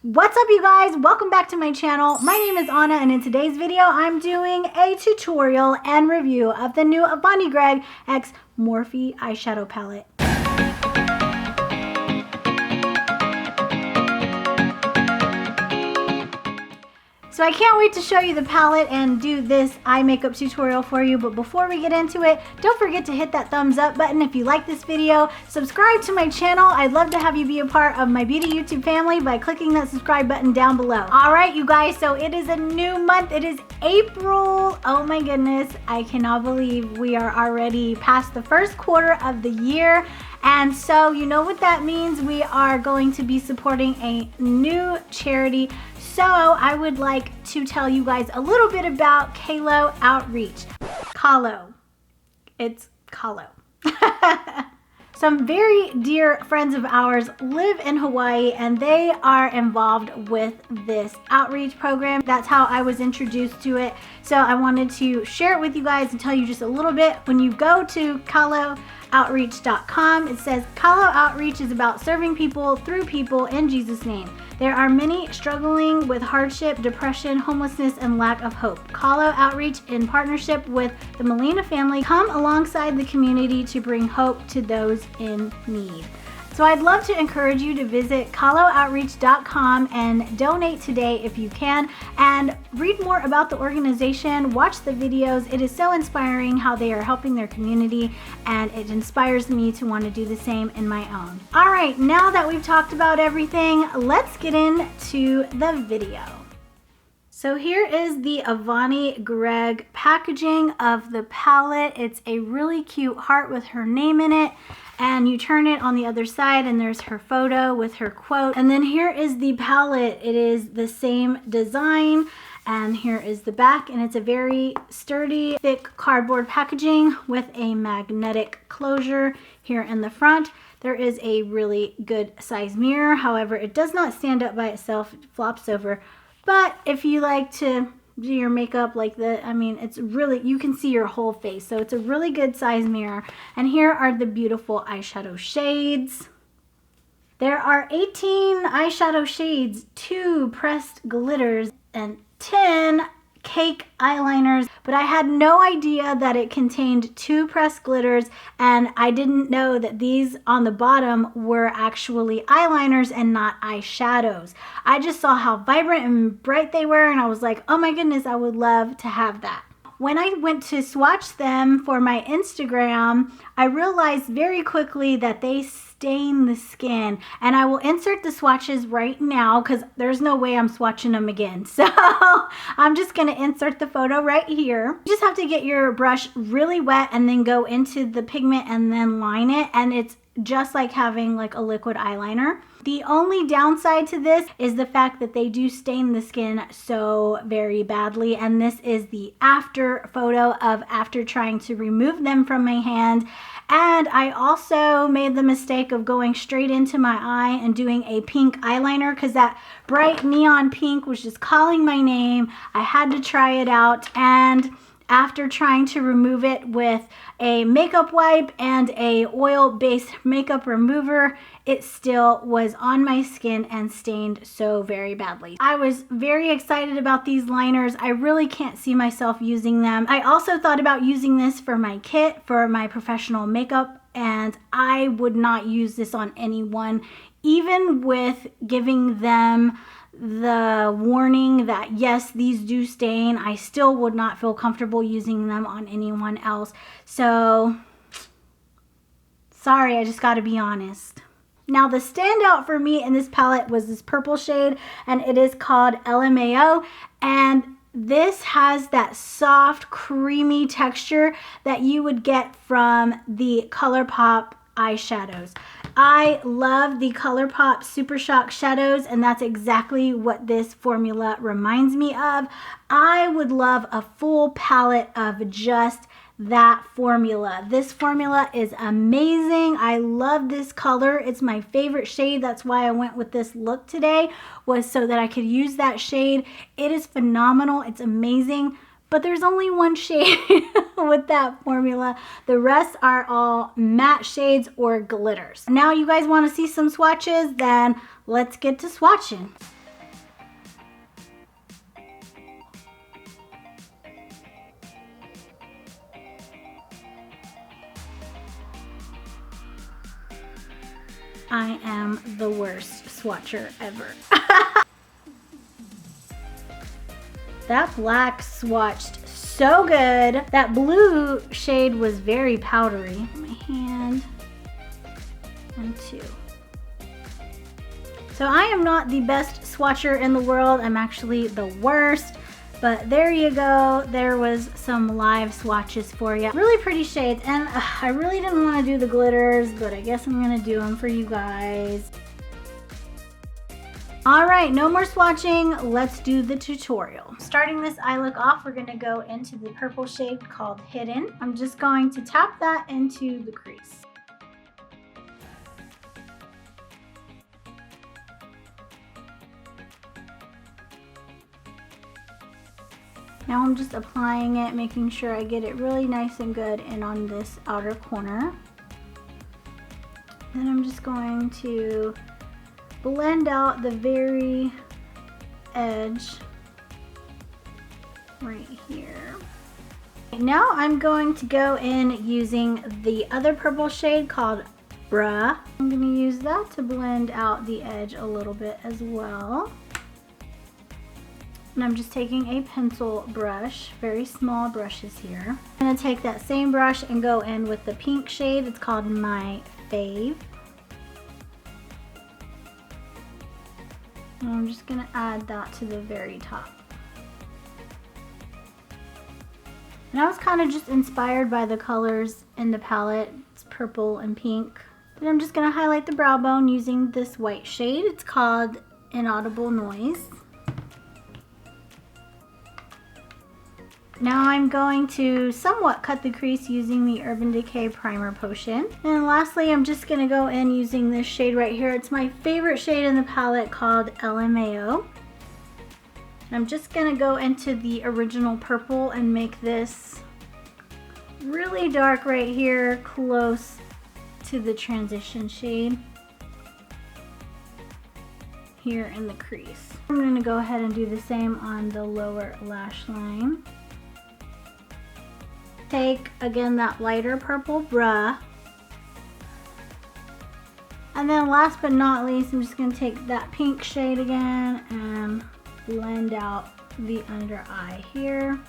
What's up, you guys? Welcome back to my channel. My name is Anna, and in today's video I'm doing a tutorial and review of the new Avani Gregg X Morphe eyeshadow palette. So I can't wait to show you the palette and do this eye makeup tutorial for you, but before we get into it, don't forget to hit that thumbs up button if you like this video. Subscribe to my channel. I'd love to have you be a part of my beauty YouTube family by clicking that subscribe button down below. All right, you guys, so it is a new month. It is April. Oh my goodness, I cannot believe we are already past the first quarter of the year. And so you know what that means. We are going to be supporting a new charity. So I would like to tell you guys a little bit about xoxo Outreach. Xoxo. It's xoxo. Some very dear friends of ours live in Hawaii, and they are involved with this outreach program. That's how I was introduced to it. So I wanted to share it with you guys and tell you just a little bit. When you go to xoxooutreach.com, it says xoxo Outreach is about serving people through people in Jesus' name. There are many struggling with hardship, depression, homelessness, and lack of hope. xoxo Outreach, in partnership with the Molina family, come alongside the community to bring hope to those in need. So I'd love to encourage you to visit xoxooutreach.com and donate today if you can, and read more about the organization, watch the videos. It is so inspiring how they are helping their community, and it inspires me to want to do the same in my own. All right, now that we've talked about everything, let's get into the video. So here is the Avani Gregg packaging of the palette. It's a really cute heart with her name in it. And you turn it on the other side and there's her photo with her quote. And then here is the palette. It is the same design. And here is the back, and it's a very sturdy, thick cardboard packaging with a magnetic closure here in the front. There is a really good size mirror. However, it does not stand up by itself. It flops over. But if you like to do your makeup like that, I mean, it's really, you can see your whole face. So it's a really good size mirror. And here are the beautiful eyeshadow shades. There are 18 eyeshadow shades, 2 pressed glitters, and 10 cake eyeliners, but I had no idea that it contained 2 pressed glitters, and I didn't know that these on the bottom were actually eyeliners and not eyeshadows. I just saw how vibrant and bright they were, and I was like, oh my goodness, I would love to have that. When I went to swatch them for my Instagram, I realized very quickly that they stain the skin, and I will insert the swatches right now because there's no way I'm swatching them again. So I'm just going to insert the photo right here. You just have to get your brush really wet and then go into the pigment and then line it, and it's just like having like a liquid eyeliner. The only downside to this is the fact that they do stain the skin so very badly, and this is the after photo of after trying to remove them from my hand. And I also made the mistake of going straight into my eye and doing a pink eyeliner because that bright neon pink was just calling my name. I had to try it out, and after trying to remove it with a makeup wipe and a oil-based makeup remover, it still was on my skin and stained so very badly. I was very excited about these liners. I really can't see myself using them. I also thought about using this for my kit, for my professional makeup, and I would not use this on anyone, even with giving them the warning that yes, these do stain. I still would not feel comfortable using them on anyone else. So sorry, I just got to be honest. Now the standout for me in this palette was this purple shade, and it is called LMAO, and this has that soft, creamy texture that you would get from the ColourPop eyeshadows. I love the ColourPop Super Shock shadows, and that's exactly what this formula reminds me of. I would love a full palette of just that formula. This formula is amazing. I love this color. It's my favorite shade. That's why I went with this look today, was so that I could use that shade. It is phenomenal. It's amazing. But there's only one shade with that formula. The rest are all matte shades or glitters. Now you guys want to see some swatches? Then let's get to swatching. I am the worst swatcher ever. That black swatched so good. That blue shade was very powdery. My hand, 1, 2. So I am not the best swatcher in the world. I'm actually the worst. But there you go. There was some live swatches for you. Really pretty shades. And I really didn't want to do the glitters, but I guess I'm going to do them for you guys. All right, no more swatching. Let's do the tutorial. Starting this eye look off, we're going to go into the purple shade called Hidden. I'm just going to tap that into the crease. Now I'm just applying it, making sure I get it really nice and good and on this outer corner. Then I'm just going to blend out the very edge right here. Now I'm going to go in using the other purple shade called Bruh. I'm going to use that to blend out the edge a little bit as well. And I'm just taking a pencil brush, very small brushes here. I'm going to take that same brush and go in with the pink shade. It's called My Fave. And I'm just going to add that to the very top. And I was kind of just inspired by the colors in the palette. It's purple and pink. Then I'm just going to highlight the brow bone using this white shade. It's called Inaudible Noise. Now I'm going to somewhat cut the crease using the Urban Decay Primer Potion. And lastly, I'm just going to go in using this shade right here. It's my favorite shade in the palette called LMAO. And I'm just going to go into the original purple and make this really dark right here, close to the transition shade here in the crease. I'm going to go ahead and do the same on the lower lash line. Take, again, that lighter purple Bruh. And then last but not least, I'm just going to take that pink shade again and blend out the under eye here.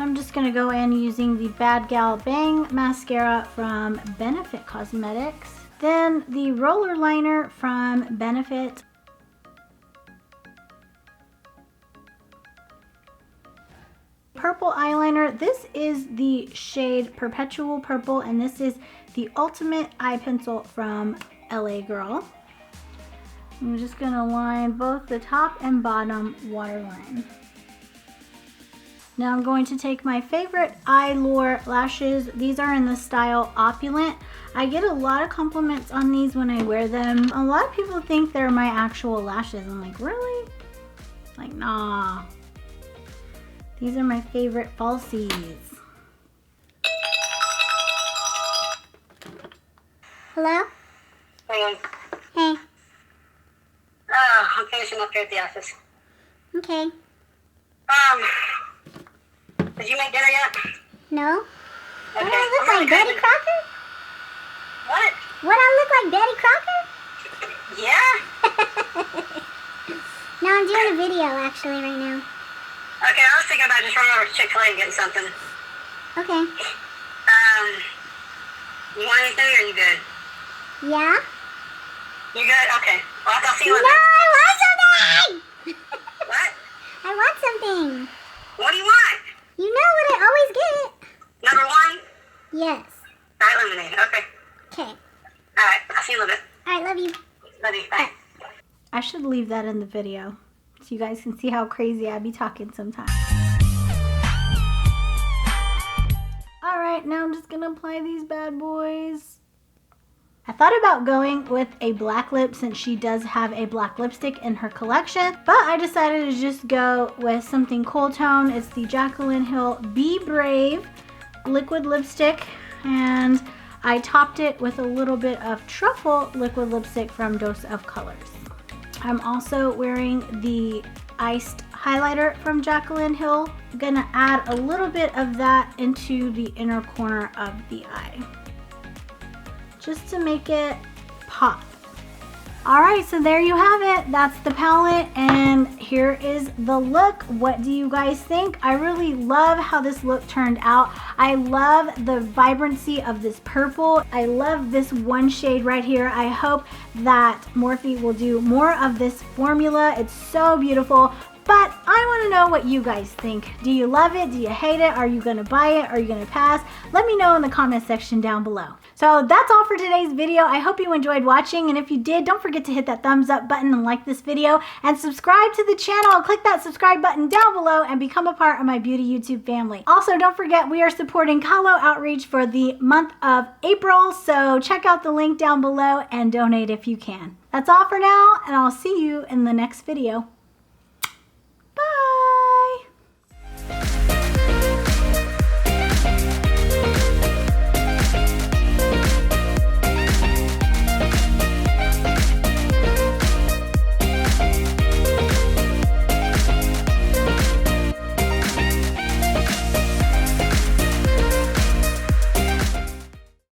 I'm just going to go in using the Bad Gal Bang mascara from Benefit Cosmetics. Then the roller liner from Benefit. Purple eyeliner. This is the shade Perpetual Purple, and this is the Ultimate Eye Pencil from LA Girl. I'm just going to line both the top and bottom waterline. Now I'm going to take my favorite Eyelure lashes. These are in the style Opulent. I get a lot of compliments on these when I wear them. A lot of people think they're my actual lashes. I'm like, really? Like, nah. These are my favorite falsies. Hello? Hang on. Hey. Oh, I'm finishing up here at the office. Okay. Did you make dinner yet? No? Okay. What, I look like Betty Crocker? What? What, I look like Betty Crocker? Yeah? No, I'm doing a video actually right now. Okay, I was thinking about just running over to Chick-fil-A and getting something. Okay. You want anything or are you good? Yeah? You good? Okay. Well, I'll see you No, later. I want something! What? I want something. What do you want? You know what I always get. Number one? Yes. Diet lemonade. Okay. Okay. Alright, I'll see you in a little bit. Alright, love you. Love you. Bye. I should leave that in the video so you guys can see how crazy I be talking sometimes. Alright, now I'm just gonna apply these bad boys. I thought about going with a black lip since she does have a black lipstick in her collection, but I decided to just go with something cool tone. It's the Jaclyn Hill Be Brave liquid lipstick, and I topped it with a little bit of truffle liquid lipstick from Dose of Colors. I'm also wearing the iced highlighter from Jaclyn Hill. I'm gonna add a little bit of that into the inner corner of the eye, just to make it pop. All right, so there you have it. That's the palette, and here is the look. What do you guys think? I really love how this look turned out. I love the vibrancy of this purple. I love this one shade right here. I hope that Morphe will do more of this formula. It's so beautiful. But I want to know what you guys think. Do you love it? Do you hate it? Are you going to buy it? Are you going to pass? Let me know in the comment section down below. So that's all for today's video. I hope you enjoyed watching, and if you did, don't forget to hit that thumbs up button and like this video, and subscribe to the channel. Click that subscribe button down below and become a part of my beauty YouTube family. Also, don't forget we are supporting Kahlo Outreach for the month of April, so check out the link down below and donate if you can. That's all for now, and I'll see you in the next video.